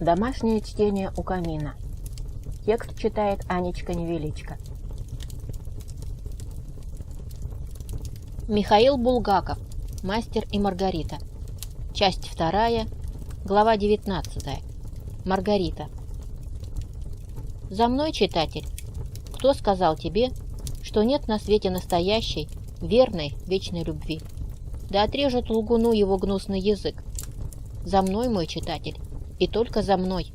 Домашнее чтение у камина. Текст читает Анечка Невеличко. Михаил Булгаков. Мастер и Маргарита. Часть 2. Глава 19. Маргарита. За мной, читатель. Кто сказал тебе, что нет на свете настоящей, верной, вечной любви? Да отрежет лгуну его гнусный язык. За мной, мой читатель, и только за мной.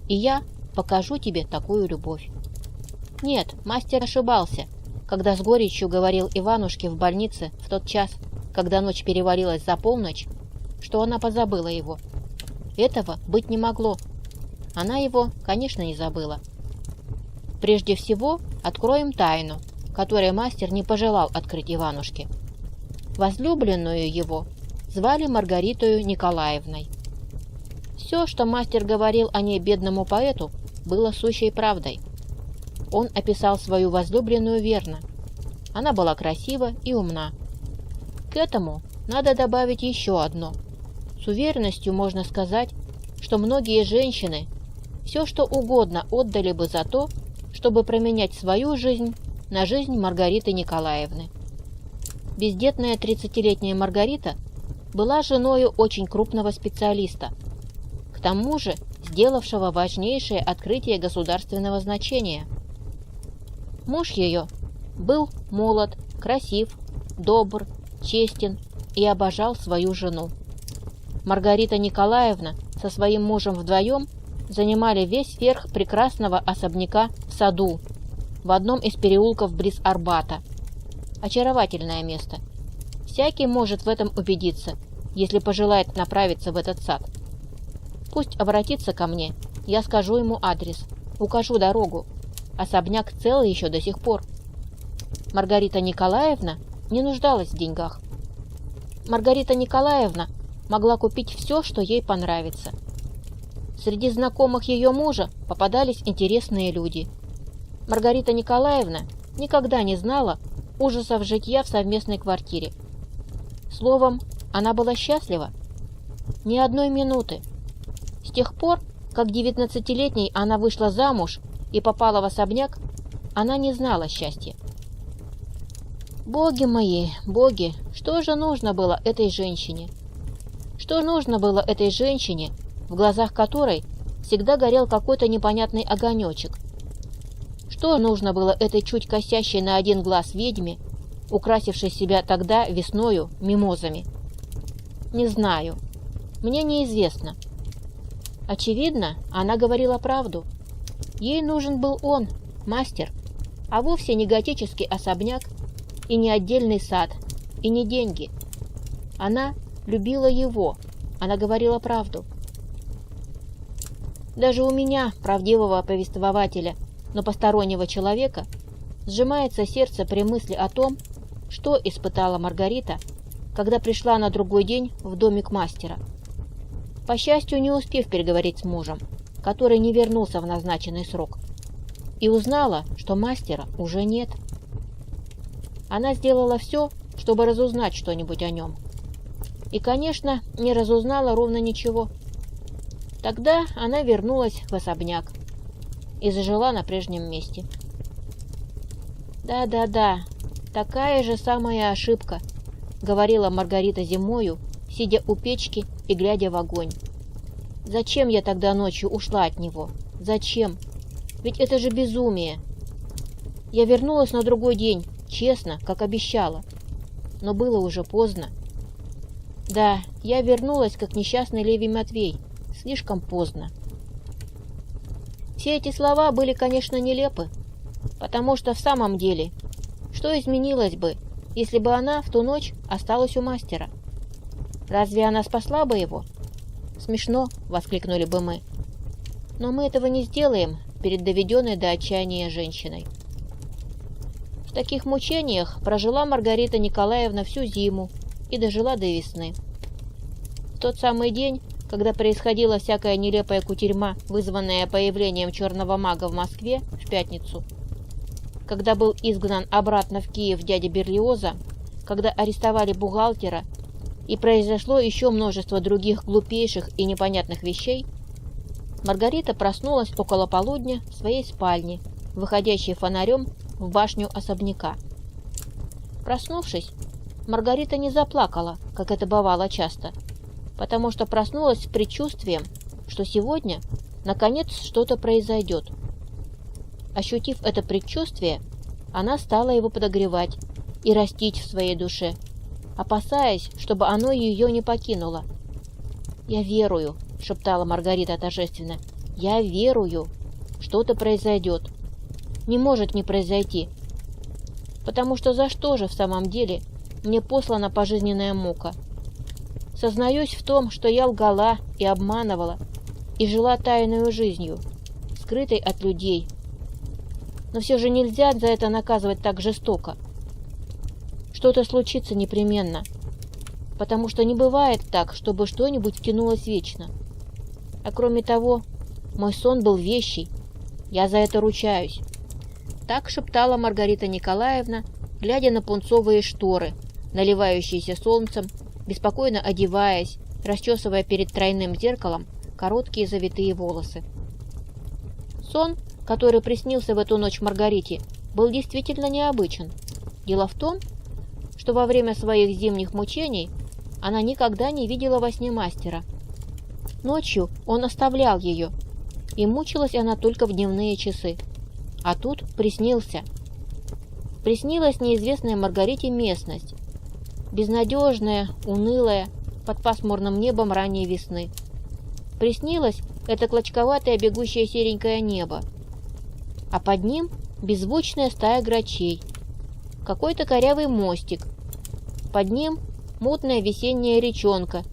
И я покажу тебе такую любовь. Нет, мастер ошибался, когда с горечью говорил Иванушке в больнице в тот час, когда ночь перевалилась за полночь, что она позабыла его. Этого быть не могло. Она его, конечно, не забыла. Прежде всего, откроем тайну, которую мастер не пожелал открыть Иванушке. Возлюбленную его звали Маргаритою Николаевной. Все, что мастер говорил о ней бедному поэту, было сущей правдой. Он описал свою возлюбленную верно. Она была красива и умна. К этому надо добавить еще одно. С уверенностью можно сказать, что многие женщины все что угодно отдали бы за то, чтобы променять свою жизнь на жизнь Маргариты Николаевны. Бездетная 30-летняя Маргарита была женою очень крупного специалиста, к тому же сделавшего важнейшее открытие государственного значения. Муж ее был молод, красив, добр, честен и обожал свою жену. Маргарита Николаевна со своим мужем вдвоем занимали весь верх прекрасного особняка в саду, в одном из переулков близ Арбата. Очаровательное место. Всякий может в этом убедиться, если пожелает направиться в этот сад. Пусть обратится ко мне, я скажу ему адрес, укажу дорогу. Особняк цел еще до сих пор. Маргарита Николаевна не нуждалась в деньгах. Маргарита Николаевна могла купить все, что ей понравится. Среди знакомых ее мужа попадались интересные люди. Маргарита Николаевна никогда не знала ужасов житья в совместной квартире. Словом, она была счастлива. Ни одной минуты. С тех пор, как 19-летней она вышла замуж и попала в особняк, она не знала счастья. Боги мои, боги, что же нужно было этой женщине? Что нужно было этой женщине, в глазах которой всегда горел какой-то непонятный огонечек? Что нужно было этой чуть косящей на один глаз ведьме, украсившей себя тогда весною мимозами? Не знаю. Мне неизвестно. Очевидно, она говорила правду. Ей нужен был он, мастер, а вовсе не готический особняк, и не отдельный сад, и не деньги. Она любила его, она говорила правду. Даже у меня, правдивого повествователя, но постороннего человека, сжимается сердце при мысли о том, что испытала Маргарита, когда пришла на другой день в домик мастера. По счастью, не успев переговорить с мужем, который не вернулся в назначенный срок, и узнала, что мастера уже нет. Она сделала все, чтобы разузнать что-нибудь о нем. И, конечно, не разузнала ровно ничего. Тогда она вернулась в особняк и зажила на прежнем месте. «Да, такая же самая ошибка», — говорила Маргарита зимою, сидя у печки и глядя в огонь. «Зачем я тогда ночью ушла от него? Зачем? Ведь это же безумие!» Я вернулась на другой день, честно, как обещала. Но было уже поздно. Да, я вернулась, как несчастный Левий Матвей. Слишком поздно. Все эти слова были, конечно, нелепы, потому что в самом деле, что изменилось бы, если бы она в ту ночь осталась у мастера? Разве она спасла бы его? Смешно, воскликнули бы мы. Но мы этого не сделаем перед доведенной до отчаяния женщиной. В таких мучениях прожила Маргарита Николаевна всю зиму и дожила до весны. В тот самый день, когда происходила всякая нелепая кутерьма, вызванная появлением черного мага в Москве в пятницу, когда был изгнан обратно в Киев дядя Берлиоза, когда арестовали бухгалтера и произошло еще множество других глупейших и непонятных вещей, Маргарита проснулась около полудня в своей спальне, выходящей фонарем в башню особняка. Проснувшись, Маргарита не заплакала, как это бывало часто, потому что проснулась с предчувствием, что сегодня, наконец, что-то произойдет. Ощутив это предчувствие, она стала его подогревать и растить в своей душе, опасаясь, чтобы оно ее не покинуло. «Я верую», — шептала Маргарита торжественно, — «я верую, что-то произойдет. Не может не произойти, потому что за что же в самом деле мне послана пожизненная мука? Сознаюсь в том, что я лгала и обманывала, и жила тайную жизнью, скрытой от людей. Но все же нельзя за это наказывать так жестоко. Что-то случится непременно, потому что не бывает так, чтобы что-нибудь тянулось вечно. А кроме того, мой сон был вещий, я за это ручаюсь». Так шептала Маргарита Николаевна, глядя на пунцовые шторы, наливающиеся солнцем, беспокойно одеваясь, расчесывая перед тройным зеркалом короткие завитые волосы. Сон, который приснился в эту ночь Маргарите, был действительно необычен. Дело в том, что во время своих зимних мучений она никогда не видела во сне мастера. Ночью он оставлял ее, и мучилась она только в дневные часы. А тут приснился. Приснилась неизвестная Маргарите местность, безнадежная, унылая, под пасмурным небом ранней весны. Приснилось это клочковатое бегущее серенькое небо, а под ним беззвучная стая грачей, какой-то корявый мостик, под ним мутная весенняя речонка,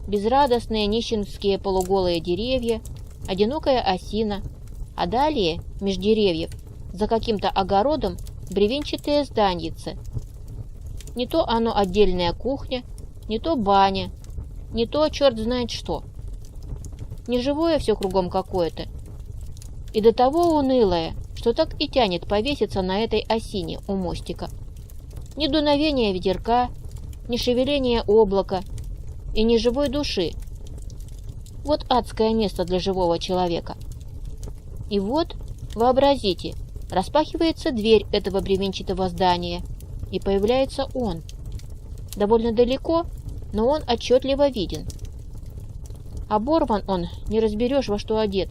безрадостные нищенские полуголые деревья, одинокая осина, а далее, меж деревьев, за каким-то огородом, бревенчатые зданьицы. Не то оно отдельная кухня, не то баня, не то черт знает что. Неживое все кругом какое-то. И до того унылое, что так и тянет повеситься на этой осине у мостика. Ни дуновения ветерка, ни шевеления облака и ни живой души. Вот адское место для живого человека. И вот, вообразите, распахивается дверь этого бревенчатого здания, и появляется он. Довольно далеко, но он отчетливо виден. Оборван он, не разберешь, во что одет.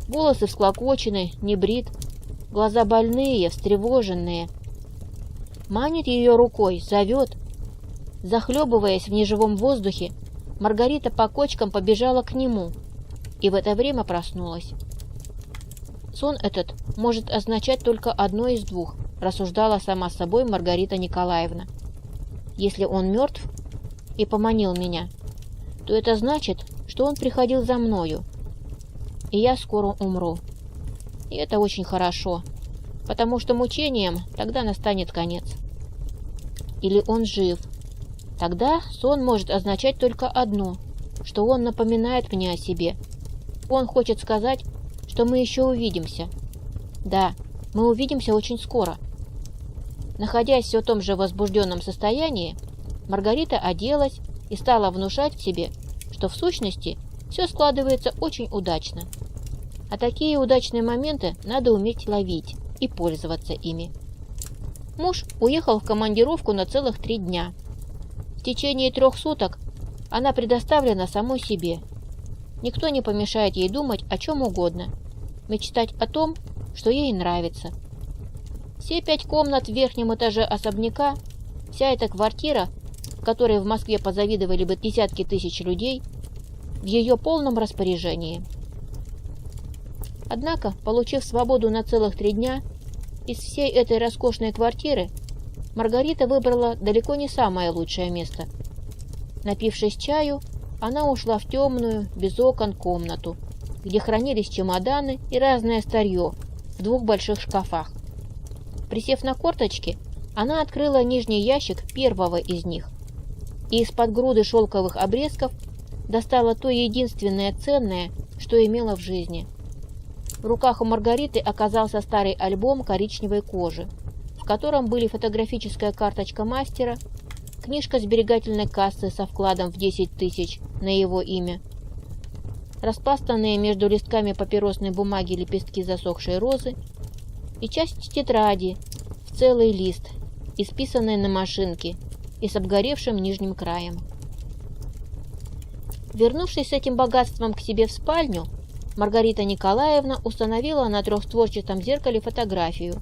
Волосы всклокочены, не брит, глаза больные, встревоженные. Манит ее рукой, зовет. Захлебываясь в неживом воздухе, Маргарита по кочкам побежала к нему и в это время проснулась. Сон этот может означать только одно из двух, рассуждала сама с собой Маргарита Николаевна. Если он мертв и поманил меня, то это значит, что он приходил за мною, и я скоро умру. И это очень хорошо, потому что мучением тогда настанет конец. Или он жив. Тогда сон может означать только одно, что он напоминает мне о себе. Он хочет сказать, что мы еще увидимся. Да, мы увидимся очень скоро. Находясь все в том же возбужденном состоянии, Маргарита оделась и стала внушать себе, что в сущности все складывается очень удачно. А такие удачные моменты надо уметь ловить и пользоваться ими. Муж уехал в командировку на целых 3 дня. В течение 3 суток она предоставлена самой себе. Никто не помешает ей думать о чем угодно, мечтать о том, что ей нравится. Все 5 комнат в верхнем этаже особняка, вся эта квартира, которой в Москве позавидовали бы десятки тысяч людей, в ее полном распоряжении. Однако, получив свободу на целых 3 дня, из всей этой роскошной квартиры Маргарита выбрала далеко не самое лучшее место. Напившись чаю, она ушла в темную, без окон комнату, где хранились чемоданы и разное старье в 2 больших шкафах. Присев на корточки, она открыла нижний ящик первого из них и из-под груды шелковых обрезков достала то единственное ценное, что имела в жизни. В руках у Маргариты оказался старый альбом коричневой кожи, в котором были фотографическая карточка мастера, книжка сберегательной кассы со вкладом в 10 000 на его имя, распластанные между листками папиросной бумаги лепестки засохшей розы и часть тетради в целый лист, исписанной на машинке и с обгоревшим нижним краем. Вернувшись с этим богатством к себе в спальню, Маргарита Николаевна установила на трехстворчатом зеркале фотографию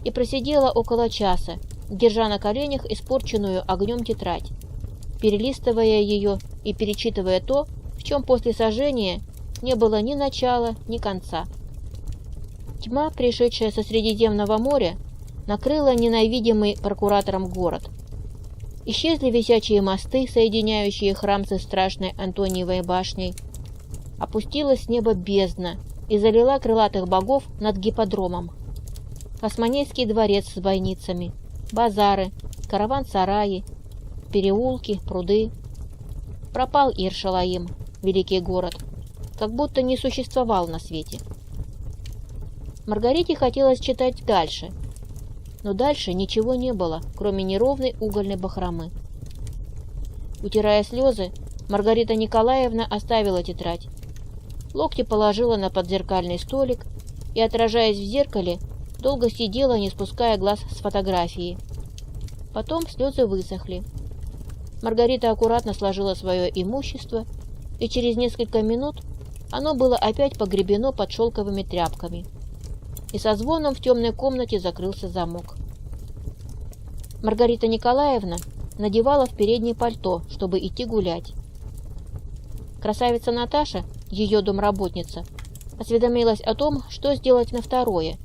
и просидела около часа, держа на коленях испорченную огнем тетрадь, перелистывая ее и перечитывая то, в чем после сожжения не было ни начала, ни конца. Тьма, пришедшая со Средиземного моря, накрыла ненавидимый прокуратором город. Исчезли висячие мосты, соединяющие храм со страшной Антониевой башней. Опустилась с неба бездна и залила крылатых богов над гипподромом. Османейский дворец с бойницами, базары, караван-сараи, переулки, пруды. Пропал Ир-Шалаим, великий город, как будто не существовал на свете. Маргарите хотелось читать дальше, но дальше ничего не было, кроме неровной угольной бахромы. Утирая слезы, Маргарита Николаевна оставила тетрадь. Локти положила на подзеркальный столик и, отражаясь в зеркале, долго сидела, не спуская глаз с фотографии. Потом слезы высохли. Маргарита аккуратно сложила свое имущество, и через несколько минут оно было опять погребено под шелковыми тряпками. И со звоном в темной комнате закрылся замок. Маргарита Николаевна надевала в переднее пальто, чтобы идти гулять. Красавица Наташа, ее домработница, осведомилась о том, что сделать на второе,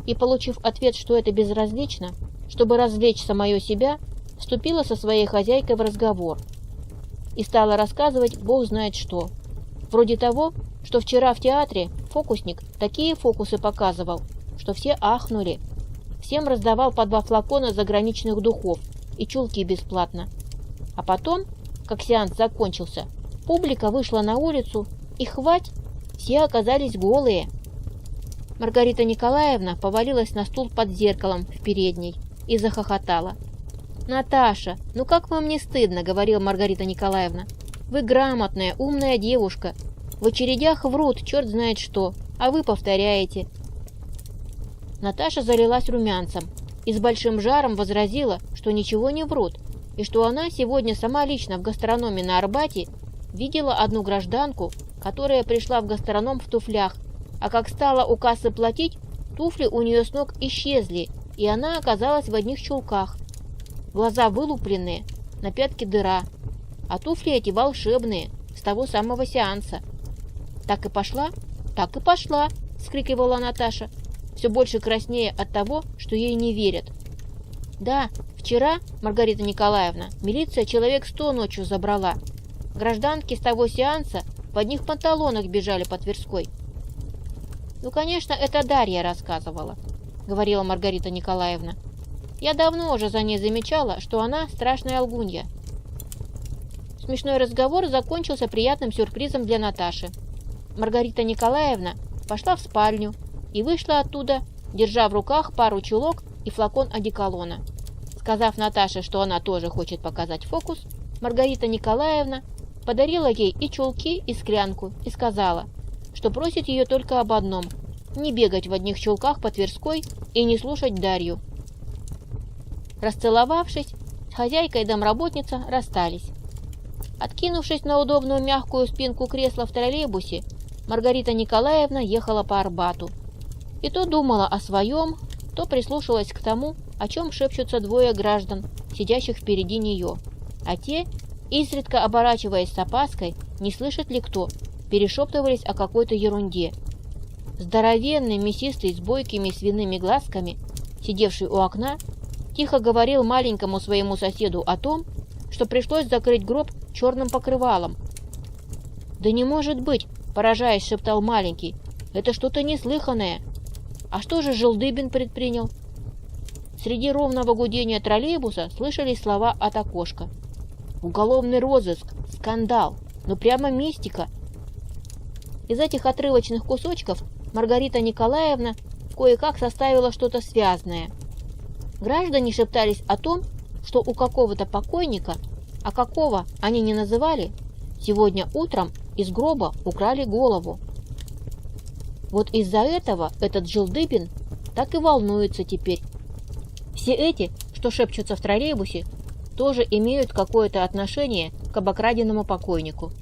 и, получив ответ, что это безразлично, чтобы развлечь самое себя, вступила со своей хозяйкой в разговор и стала рассказывать бог знает что, вроде того, что вчера в театре фокусник такие фокусы показывал, что все ахнули. Всем раздавал по 2 флакона заграничных духов и чулки бесплатно. А потом, как сеанс закончился, публика вышла на улицу, и хвать, все оказались голые. Маргарита Николаевна повалилась на стул под зеркалом в передней и захохотала. «Наташа, ну как вам не стыдно?» — говорила Маргарита Николаевна. «Вы грамотная, умная девушка. В очередях врут черт знает что, а вы повторяете». Наташа залилась румянцем и с большим жаром возразила, что ничего не врут, и что она сегодня сама лично в гастрономе на Арбате видела одну гражданку, которая пришла в гастроном в туфлях, а как стала у кассы платить, туфли у нее с ног исчезли, и она оказалась в одних чулках. Глаза вылупленные, на пятке дыра, а туфли эти волшебные, с того самого сеанса. «Так и пошла? Так и пошла!» — вскрикивала Наташа, все больше краснея от того, что ей не верят. «Да, вчера, Маргарита Николаевна, милиция человек 100 ночью забрала. Гражданки с того сеанса в одних панталонах бежали по Тверской». «Ну, конечно, это Дарья рассказывала», — говорила Маргарита Николаевна. «Я давно уже за ней замечала, что она страшная лгунья». Смешной разговор закончился приятным сюрпризом для Наташи. Маргарита Николаевна пошла в спальню и вышла оттуда, держа в руках пару чулок и флакон одеколона. Сказав Наташе, что она тоже хочет показать фокус, Маргарита Николаевна подарила ей и чулки, и склянку, и сказала, что просит ее только об одном – не бегать в одних чулках по Тверской и не слушать Дарью. Расцеловавшись, хозяйка и домработница расстались. Откинувшись на удобную мягкую спинку кресла в троллейбусе, Маргарита Николаевна ехала по Арбату. И то думала о своем, то прислушалась к тому, о чем шепчутся 2 граждан, сидящих впереди нее, а те, изредка оборачиваясь с опаской, не слышит ли кто, перешептывались о какой-то ерунде. Здоровенный, мясистый, с бойкими свиными глазками, сидевший у окна, тихо говорил маленькому своему соседу о том, что пришлось закрыть гроб черным покрывалом. «Да не может быть!» – поражаясь, шептал маленький. «Это что-то неслыханное! А что же Желдыбин предпринял?» Среди ровного гудения троллейбуса слышались слова от окошка. «Уголовный розыск! Скандал! Ну прямо мистика!» Из этих отрывочных кусочков Маргарита Николаевна кое-как составила что-то связное. Граждане шептались о том, что у какого-то покойника, а какого они не называли, сегодня утром из гроба украли голову. Вот из-за этого этот Жилдыбин так и волнуется теперь. Все эти, что шепчутся в троллейбусе, тоже имеют какое-то отношение к обокраденному покойнику.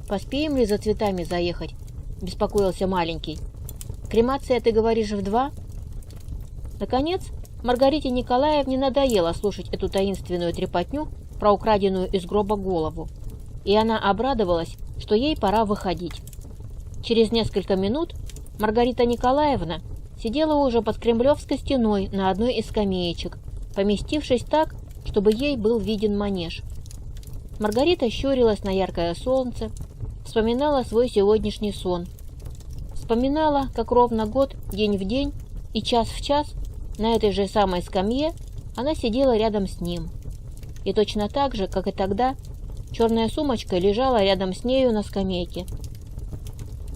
«Поспеем ли за цветами заехать?» – беспокоился маленький. «Кремация, ты говоришь, в 2?» Наконец, Маргарите Николаевне надоело слушать эту таинственную трепотню про украденную из гроба голову, и она обрадовалась, что ей пора выходить. Через несколько минут Маргарита Николаевна сидела уже под Кремлевской стеной на одной из скамеечек, поместившись так, чтобы ей был виден манеж. Маргарита щурилась на яркое солнце, вспоминала свой сегодняшний сон. Вспоминала, как ровно год, день в день и час в час на этой же самой скамье она сидела рядом с ним. И точно так же, как и тогда, черная сумочка лежала рядом с нею на скамейке.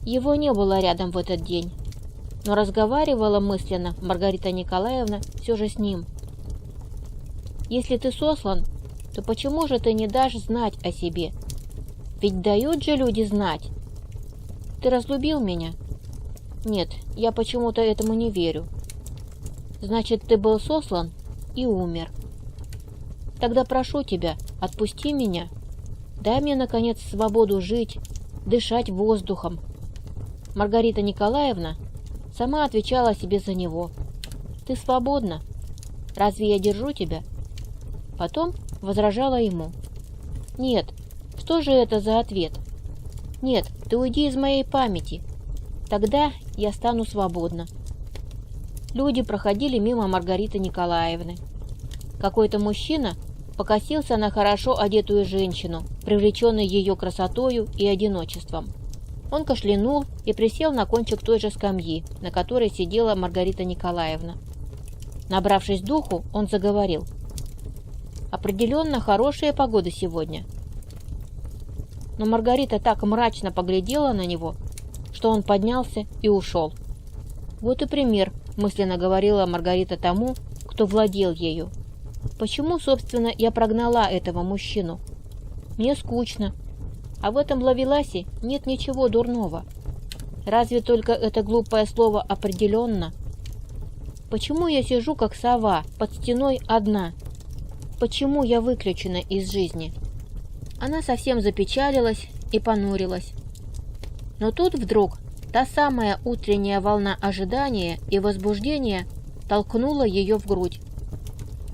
Его не было рядом в этот день, но разговаривала мысленно Маргарита Николаевна все же с ним. «Если ты сослан, то почему же ты не дашь знать о себе? Ведь дают же люди знать. Ты разлюбил меня? Нет, я почему-то этому не верю. Значит, ты был сослан и умер. Тогда прошу тебя, отпусти меня. Дай мне, наконец, свободу жить, дышать воздухом». Маргарита Николаевна сама отвечала себе за него. «Ты свободна. Разве я держу тебя?» Потом возражала ему. «Нет, что же это за ответ? Нет, ты уйди из моей памяти. Тогда я стану свободна». Люди проходили мимо Маргариты Николаевны. Какой-то мужчина покосился на хорошо одетую женщину, привлеченный ее красотою и одиночеством. Он кашлянул и присел на кончик той же скамьи, на которой сидела Маргарита Николаевна. Набравшись духу, он заговорил. «Определенно хорошая погода сегодня». Но Маргарита так мрачно поглядела на него, что он поднялся и ушел. «Вот и пример», — мысленно говорила Маргарита тому, кто владел ею. «Почему, собственно, я прогнала этого мужчину? Мне скучно. А в этом ловеласе нет ничего дурного. Разве только это глупое слово «определенно». Почему я сижу, как сова, под стеной одна? Почему я выключена из жизни?» Она совсем запечалилась и понурилась. Но тут вдруг та самая утренняя волна ожидания и возбуждения толкнула ее в грудь.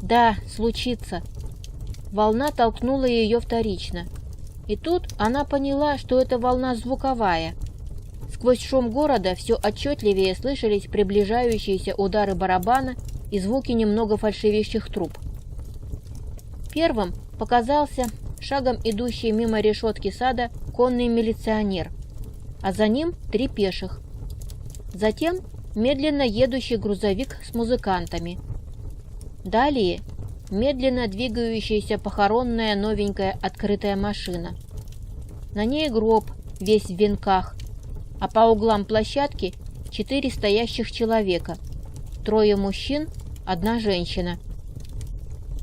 Да, случится. Волна толкнула ее вторично. И тут она поняла, что это волна звуковая. Сквозь шум города все отчетливее слышались приближающиеся удары барабана и звуки немного фальшивящих труб. Первым показался шагом идущий мимо решетки сада конный милиционер, а за ним 3 пеших. Затем медленно едущий грузовик с музыкантами. Далее медленно двигающаяся похоронная новенькая открытая машина. На ней гроб, весь в венках, а по углам площадки 4 стоящих человека, 3 мужчин, 1 женщина.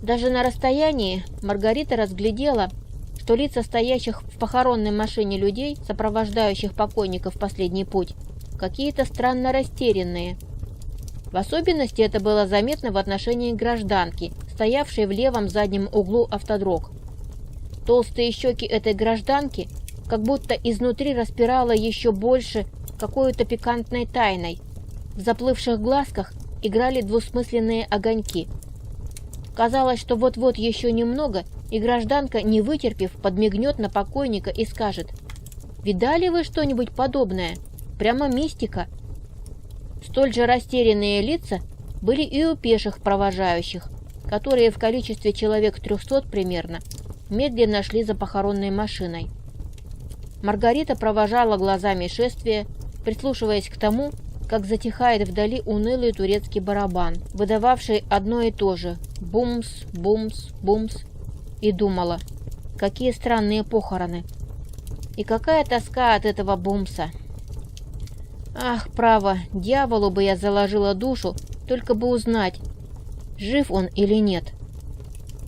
Даже на расстоянии Маргарита разглядела, что лица стоящих в похоронной машине людей, сопровождающих покойников в последний путь, какие-то странно растерянные. В особенности это было заметно в отношении гражданки, стоявшей в левом заднем углу автодрог. Толстые щеки этой гражданки как будто изнутри распирало еще больше какой-то пикантной тайной. В заплывших глазках играли двусмысленные огоньки. Казалось, что вот-вот еще немного, и гражданка, не вытерпев, подмигнет на покойника и скажет: «Видали вы что-нибудь подобное? Прямо мистика». Столь же растерянные лица были и у пеших провожающих, которые в количестве человек 300 примерно медленно шли за похоронной машиной. Маргарита провожала глазами шествие, прислушиваясь к тому, как затихает вдали унылый турецкий барабан, выдававший одно и то же «бумс, бумс, бумс», и думала, какие странные похороны. И какая тоска от этого бумса. Ах, право, дьяволу бы я заложила душу, только бы узнать, жив он или нет.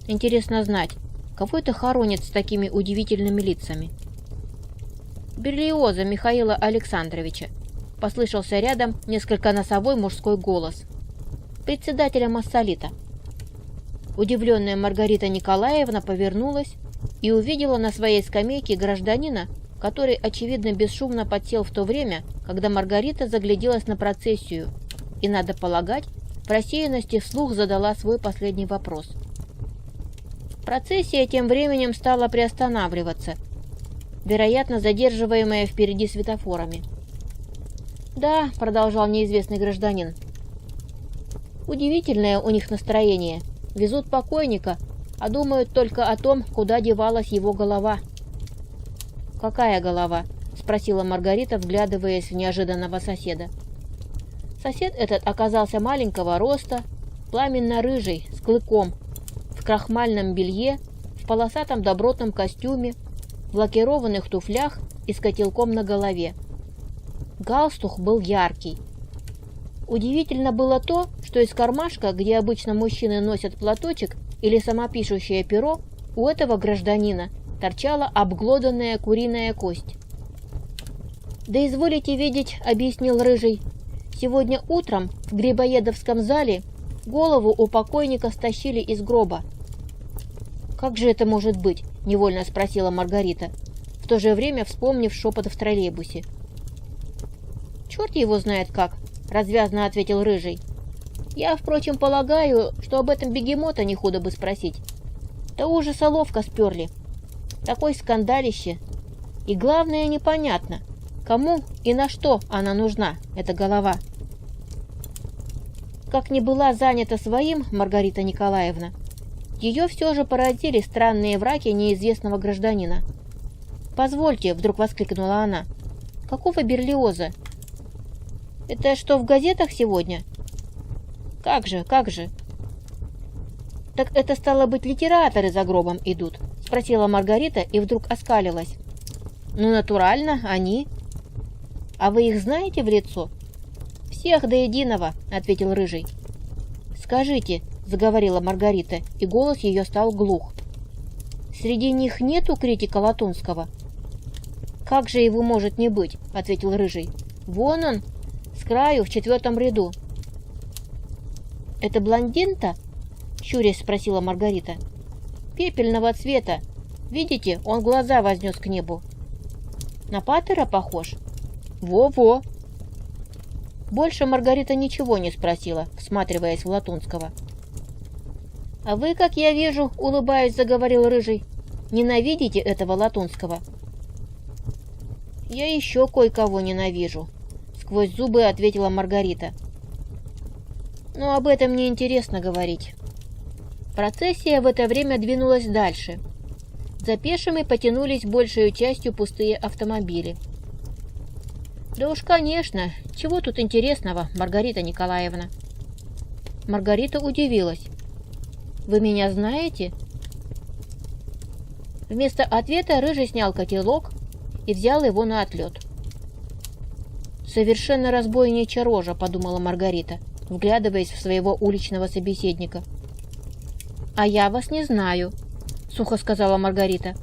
Интересно знать, кого это хоронит с такими удивительными лицами. Берлиоза Михаила Александровича», — послышался рядом несколько носовой мужской голос. «Председателя Массолита». Удивленная Маргарита Николаевна повернулась и увидела на своей скамейке гражданина, который, очевидно, бесшумно подсел в то время, когда Маргарита загляделась на процессию и, надо полагать, в рассеянности вслух задала свой последний вопрос. Процессия тем временем стала приостанавливаться, вероятно, задерживаемая впереди светофорами. «Да», — продолжал неизвестный гражданин, — «удивительное у них настроение. Везут покойника, а думают только о том, куда девалась его голова». «Какая голова?» — спросила Маргарита, вглядываясь в неожиданного соседа. Сосед этот оказался маленького роста, пламенно-рыжий, с клыком, в крахмальном белье, в полосатом добротном костюме, в лакированных туфлях и с котелком на голове. Галстук был яркий. Удивительно было то, что из кармашка, где обычно мужчины носят платочек или самопишущее перо, у этого гражданина торчала обглоданная куриная кость. «Да изволите видеть», — объяснил Рыжий, — «сегодня утром в Грибоедовском зале голову у покойника стащили из гроба». «Как же это может быть?» — невольно спросила Маргарита, в то же время вспомнив шепот в троллейбусе. «Черт его знает как», — развязно ответил Рыжий. «Я, впрочем, полагаю, что об этом бегемота не худо бы спросить. Да ужаса ловко сперли. Такой скандалище. И главное, непонятно, кому и на что она нужна, эта голова». Как ни была занята своим Маргарита Николаевна, ее все же поразили странные враки неизвестного гражданина. «Позвольте», — вдруг воскликнула она, — «какого Берлиоза? Это что, в газетах сегодня?» «Как же, как же!» «Так это, стало быть, литераторы за гробом идут?» — спросила Маргарита и вдруг оскалилась. «Ну, натурально, они». «А вы их знаете в лицо?» «Всех до единого», — ответил Рыжий. «Скажите», — заговорила Маргарита, и голос ее стал глух, «среди них нету критика Латунского?» «Как же его может не быть?» — ответил Рыжий. «Вон он, с краю, в 4-м ряду». «Это блондин-то?» — щурясь спросила Маргарита. «Пепельного цвета. Видите, он глаза вознес к небу». «На Паттера похож?» «Во-во». Больше Маргарита ничего не спросила, всматриваясь в Латунского. «А вы, как я вижу, — улыбаясь, заговорил Рыжий, — ненавидите этого Латунского». «Я еще кое-кого ненавижу», — сквозь зубы ответила Маргарита. «Но об этом не интересно говорить». Процессия в это время двинулась дальше. За пешими потянулись большей частью пустые автомобили. «Да уж, конечно, чего тут интересного, Маргарита Николаевна?» Маргарита удивилась. «Вы меня знаете?» Вместо ответа Рыжий снял котелок и взял его на отлет. «Совершенно разбойничья рожа», — подумала Маргарита, вглядываясь в своего уличного собеседника. «А я вас не знаю», — сухо сказала Маргарита.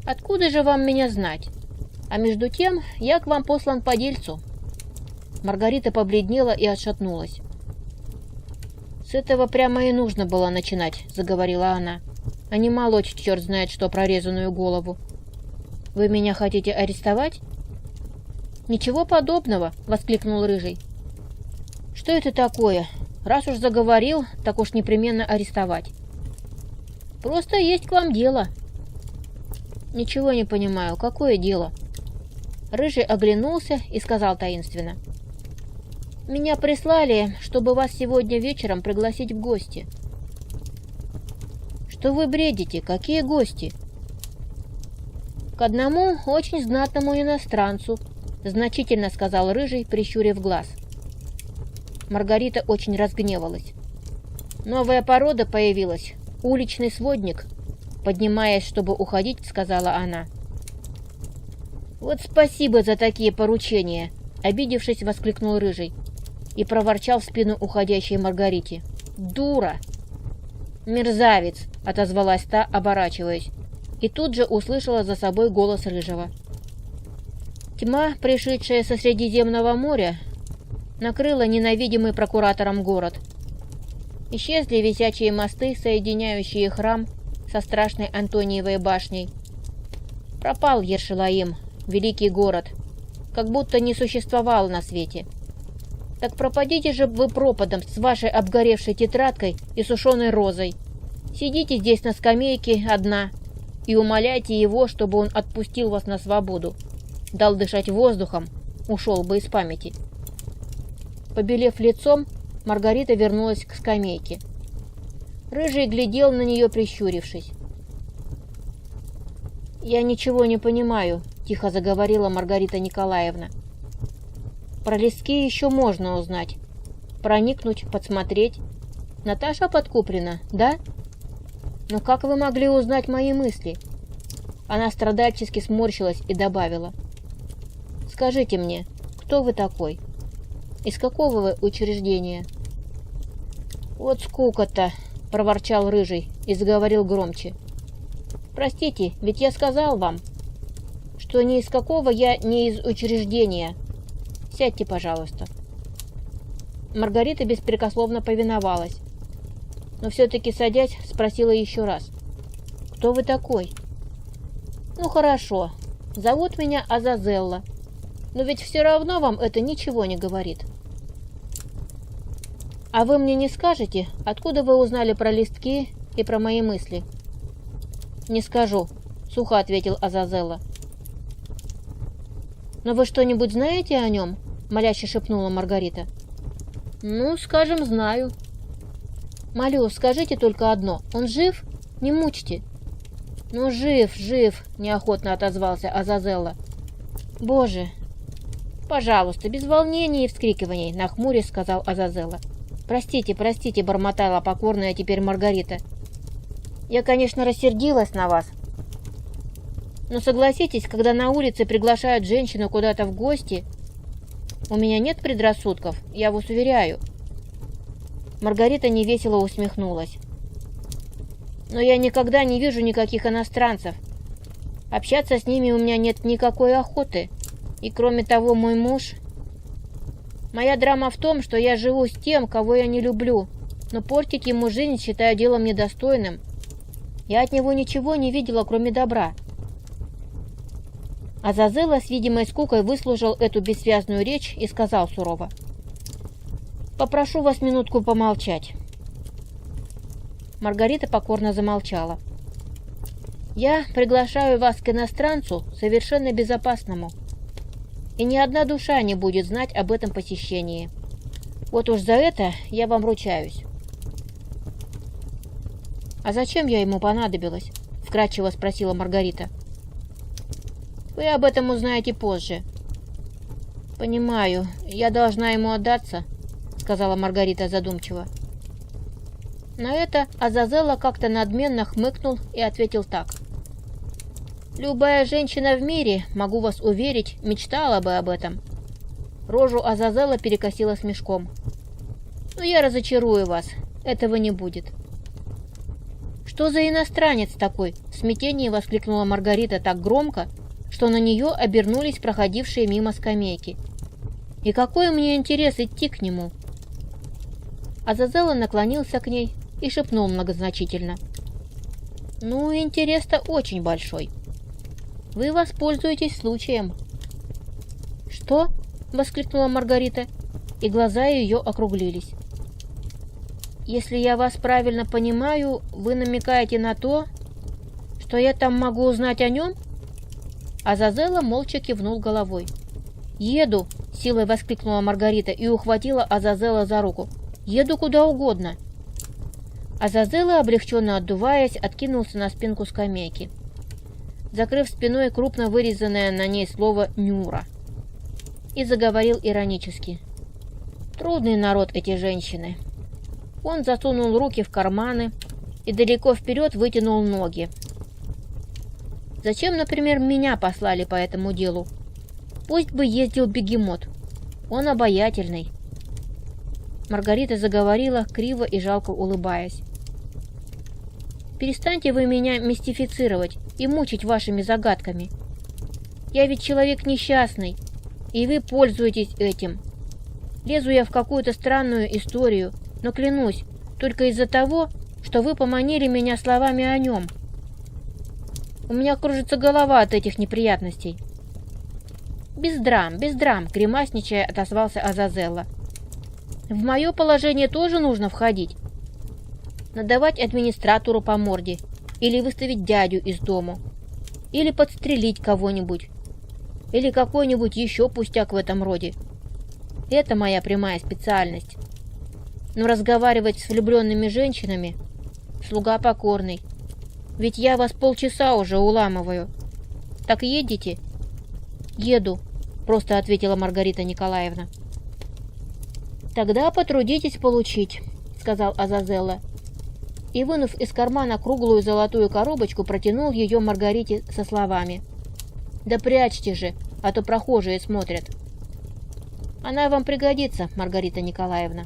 «Откуда же вам меня знать? А между тем я к вам послан по дельцу». Маргарита побледнела и отшатнулась. «С этого прямо и нужно было начинать», — заговорила она, — «а не молоть черт знает что прорезанную голову. Вы меня хотите арестовать?» «Ничего подобного», — воскликнул Рыжий. «Что это такое? Раз уж заговорил, так уж непременно арестовать. Просто есть к вам дело». «Ничего не понимаю. Какое дело?» Рыжий оглянулся и сказал таинственно. «Меня прислали, чтобы вас сегодня вечером пригласить в гости». «Что вы бредите? Какие гости?» «К одному очень знатному иностранцу», — значительно сказал Рыжий, прищурив глаз. Маргарита очень разгневалась. «Новая порода появилась. Уличный сводник», — поднимаясь, чтобы уходить, сказала она. «Вот спасибо за такие поручения», — обидевшись, воскликнул Рыжий и проворчал в спину уходящей Маргарите. «Дура!» «Мерзавец!» — отозвалась та, оборачиваясь, и тут же услышала за собой голос Рыжего. Тьма, пришедшая со Средиземного моря, накрыла ненавидимый прокуратором город. Исчезли висячие мосты, соединяющие храм со страшной Антониевой башней. Пропал Ершалаим, великий город, как будто не существовал на свете. Так пропадите же вы пропадом с вашей обгоревшей тетрадкой и сушеной розой. Сидите здесь на скамейке одна и умоляйте его, чтобы он отпустил вас на свободу, дал дышать воздухом, ушел бы из памяти. Побелев лицом, Маргарита вернулась к скамейке. Рыжий глядел на нее, прищурившись. «Я ничего не понимаю», — тихо заговорила Маргарита Николаевна. «Про листки еще можно узнать. Проникнуть, подсмотреть. Наташа Подкуплена, да? Но как вы могли узнать мои мысли?» Она страдальчески сморщилась и добавила. «Скажите мне, кто вы такой? Из какого вы учреждения?» «Вот скука-то», — проворчал Рыжий и заговорил громче. «Простите, ведь я сказал вам, что ни из какого я не из учреждения. Сядьте, пожалуйста». Маргарита беспрекословно повиновалась, но все-таки, садясь, спросила еще раз. «Кто вы такой?» «Ну хорошо, зовут меня Азазелла, но ведь все равно вам это ничего не говорит». «А вы мне не скажете, откуда вы узнали про листки и про мои мысли?» «Не скажу», — сухо ответил Азазелла. «Но вы что-нибудь знаете о нем?» — моляще шепнула Маргарита. «Ну, скажем, знаю». «Молю, скажите только одно. Он жив? Не мучьте». «Ну, жив, жив», — неохотно отозвался Азазелла. «Боже!» «Пожалуйста, без волнений и вскрикиваний», — нахмурясь сказал Азазелла. «Простите, простите», — бормотала покорная теперь Маргарита. «Я, конечно, рассердилась на вас. Но согласитесь, когда на улице приглашают женщину куда-то в гости, у меня нет предрассудков, я вас уверяю». Маргарита невесело усмехнулась. «Но я никогда не вижу никаких иностранцев. Общаться с ними у меня нет никакой охоты. И кроме того, мой муж... Моя драма в том, что я живу с тем, кого я не люблю, но портить ему жизнь считаю делом недостойным. Я от него ничего не видела, кроме добра». Азазелла с видимой скукой выслушал эту бессвязную речь и сказал сурово. «Попрошу вас минутку помолчать». Маргарита покорно замолчала. «Я приглашаю вас к иностранцу, совершенно безопасному. И ни одна душа не будет знать об этом посещении. Вот уж за это я вам ручаюсь». «А зачем я ему понадобилась?» — вкратчиво спросила Маргарита. «Вы об этом узнаете позже». «Понимаю, я должна ему отдаться», — сказала Маргарита задумчиво. На это Азазелла как-то надменно хмыкнул и ответил так. «Любая женщина в мире, могу вас уверить, мечтала бы об этом». Рожу Азазелла перекосила смешком. «Но я разочарую вас, этого не будет». «Что за иностранец такой?» — в смятении воскликнула Маргарита так громко, что на нее обернулись проходившие мимо скамейки. «И какой мне интерес идти к нему?» Азазелла наклонился к ней и шепнул многозначительно. «Ну, интерес-то очень большой. Вы воспользуетесь случаем». «Что?» — воскликнула Маргарита, и глаза ее округлились. «Если я вас правильно понимаю, вы намекаете на то, что я там могу узнать о нем?» Азазелла молча кивнул головой. «Еду!» — силой воскликнула Маргарита и ухватила Азазелла за руку. «Еду куда угодно!» Азазелла, облегченно отдуваясь, откинулся на спинку скамейки, закрыв спиной крупно вырезанное на ней слово «Нюра», и заговорил иронически. «Трудный народ эти женщины». Он засунул руки в карманы и далеко вперед вытянул ноги. «Зачем, например, меня послали по этому делу? Пусть бы ездил бегемот. Он обаятельный». Маргарита заговорила, криво и жалко улыбаясь. «Перестаньте вы меня мистифицировать и мучить вашими загадками. Я ведь человек несчастный, и вы пользуетесь этим. Лезу я в какую-то странную историю, но клянусь, только из-за того, что вы поманили меня словами о нем. У меня кружится голова от этих неприятностей». Без драм, гримасничая, отозвался Азазелло. «В мое положение тоже нужно входить. Надавать администратору по морде, или выставить дядю из дому, или подстрелить кого-нибудь, или какой-нибудь еще пустяк в этом роде. Это моя прямая специальность. Но разговаривать с влюбленными женщинами — слуга покорный. Ведь я вас полчаса уже уламываю. Так едете?» «Еду», — просто ответила Маргарита Николаевна. «Тогда потрудитесь получить», — сказал Азазелло. И, вынув из кармана круглую золотую коробочку, протянул ее Маргарите со словами: «Да прячьте же, а то прохожие смотрят». «Она вам пригодится, Маргарита Николаевна.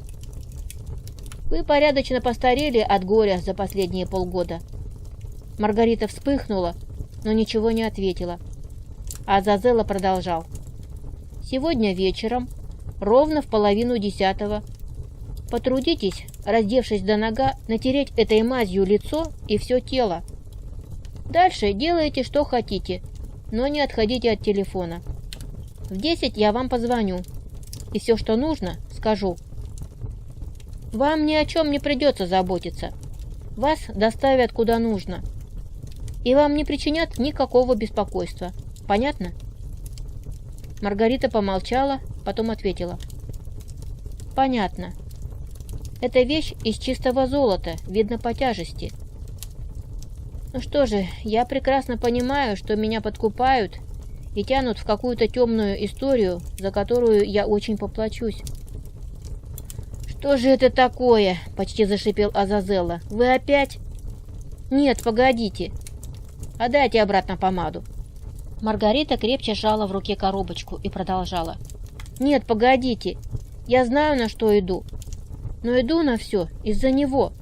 Вы порядочно постарели от горя за последние полгода». Маргарита вспыхнула, но ничего не ответила. А Азазелло продолжал: «Сегодня вечером, ровно в 9:30, потрудитесь, раздевшись до нога, натереть этой мазью лицо и все тело. Дальше делайте, что хотите, но не отходите от телефона. В 10 я вам позвоню, и все, что нужно, скажу. Вам ни о чем не придется заботиться. Вас доставят куда нужно, и вам не причинят никакого беспокойства. Понятно?» Маргарита помолчала, потом ответила: «Понятно. Эта вещь из чистого золота, видно по тяжести. Ну что же, я прекрасно понимаю, что меня подкупают и тянут в какую-то темную историю, за которую я очень поплачусь». «Что же это такое?» — почти зашипел Азазелло. «Вы опять?» «Нет, погодите. Отдайте обратно помаду». Маргарита крепче сжала в руке коробочку и продолжала: «Нет, погодите. Я знаю, на что иду. Но иду на все из-за него.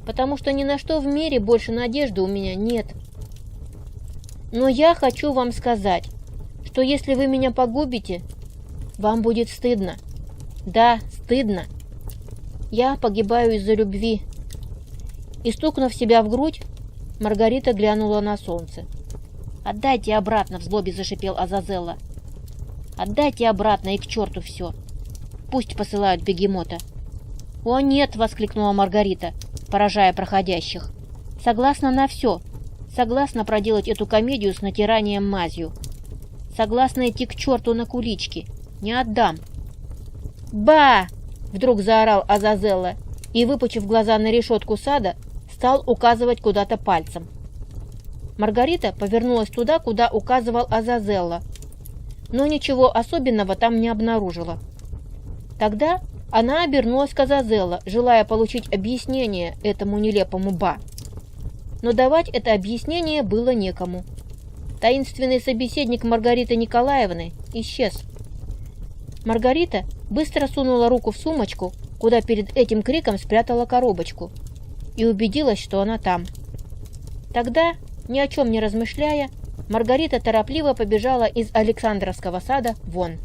Потому что ни на что в мире больше надежды у меня нет. Но я хочу вам сказать, что если вы меня погубите, вам будет стыдно. Да, стыдно. Я погибаю из-за любви». И, стукнув себя в грудь, Маргарита глянула на солнце. «Отдайте обратно!» — в злобе зашипел Азазелло. «Отдайте обратно и к черту все. Пусть посылают бегемота». «О нет!» — воскликнула Маргарита, поражая проходящих. «Согласна на все. Согласна проделать эту комедию с натиранием мазью. Согласна идти к черту на кулички. Не отдам». «Ба!» — вдруг заорал Азазелло и, выпучив глаза на решетку сада, стал указывать куда-то пальцем. Маргарита повернулась туда, куда указывал Азазелло, но ничего особенного там не обнаружила. Тогда она обернулась к Азазелло, желая получить объяснение этому нелепому «ба». Но давать это объяснение было некому. Таинственный собеседник Маргариты Николаевны исчез. Маргарита быстро сунула руку в сумочку, куда перед этим криком спрятала коробочку, и убедилась, что она там. Тогда, ни о чем не размышляя, Маргарита торопливо побежала из Александровского сада вон.